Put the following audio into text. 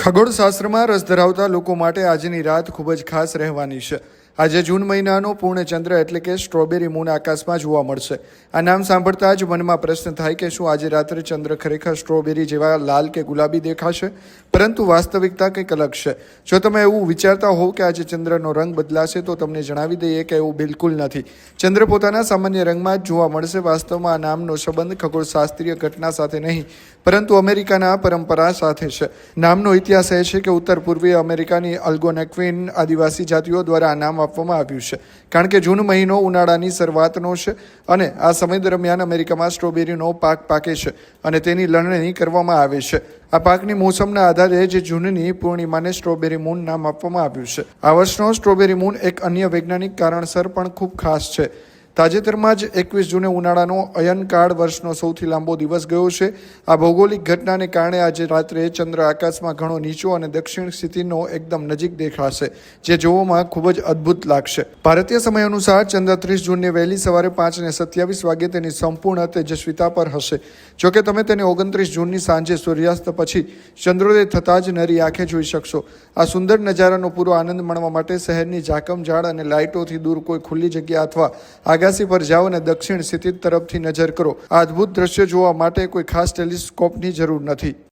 ખગોળશાસ્ત્રમાં રસ ધરાવતા લોકો માટે આજની રાત ખૂબ જ ખાસ રહેવાની છે. આજે જૂન મહિનાનો પૂર્ણચંદ્ર એટલે કે સ્ટ્રોબેરી મૂન આકાશમાં જોવા મળશે. આ નામ સાંભળતા જ મનમાં પ્રશ્ન થાય કે શું આજે રાત્રે ચંદ્ર ખરેખર સ્ટ્રોબેરી જેવા લાલ કે ગુલાબી દેખાશે? પરંતુ વાસ્તવિકતા કંઈક અલગ છે. જો તમે એવું વિચારતા હોવ કે આજે ચંદ્રનો રંગ બદલાશે તો તમને જણાવી દઈએ કે એવું બિલકુલ નથી. ચંદ્ર પોતાના સામાન્ય રંગમાં જ જોવા મળશે. વાસ્તવમાં આ નામનો સંબંધ ખગોળશાસ્ત્રીય ઘટના સાથે નહીં પરંતુ અમેરિકાના પરંપરા સાથે છે. નામનો ઇતિહાસ એ છે કે ઉત્તર પૂર્વીય અમેરિકાની અલ્ગોનેક્વિન આદિવાસી જાતિઓ દ્વારા આ નામ આપવામાં આવ્યું છે કારણ કે જૂન મહિનો ઉનાળાની શરૂઆતનો છે અને આ સમય દરમિયાન અમેરિકામાં સ્ટ્રોબેરીનો પાક પાકે છે અને તેની લણણી કરવામાં આવે છે. આ પાકની મોસમના આધારે જે જૂનની પૂર્ણિમાને સ્ટ્રોબેરી મૂન નામ આપવામાં આવ્યું છે. આ વર્ષનો સ્ટ્રોબેરી મૂન એક અન્ય વૈજ્ઞાનિક કારણસર પણ ખૂબ ખાસ છે. તાજેતરમાં જ 21 જૂને ઉનાળાનો અયનકાળ વર્ષનો સૌથી લાંબો દિવસ ગયો છે. આ ભૌગોલિક ઘટનાને કારણે આજે રાત્રે ચંદ્ર આકાશમાં ઘણો નીચો અને દક્ષિણ સ્થિતિનો એકદમ નજીક દેખાશે, જે જોવામાં ખૂબ જ અદ્ભુત લાગશે. ભારતીય સમય અનુસાર ચંદ્ર 30 જૂનની વહેલી સવારે 5:27 વાગે તેની સંપૂર્ણ તેજસ્વીતા પર હશે. જોકે તમે તેને 29 જૂનની સાંજે સૂર્યાસ્ત પછી ચંદ્રોદય થતાં જ નરી આંખે જોઈ શકશો. આ સુંદર નજારાનો પૂરો આનંદ માણવા માટે શહેરની ઝાકમઝાળ અને લાઇટોથી દૂર કોઈ ખુલ્લી જગ્યા અથવા આગાસી પર જાઓ અને દક્ષિણ સ્થિતિ તરફથી નજર કરો. આ અદ્ભુત દ્રશ્ય જોવા માટે કોઈ ખાસ ટેલિસ્કોપની જરૂર નથી.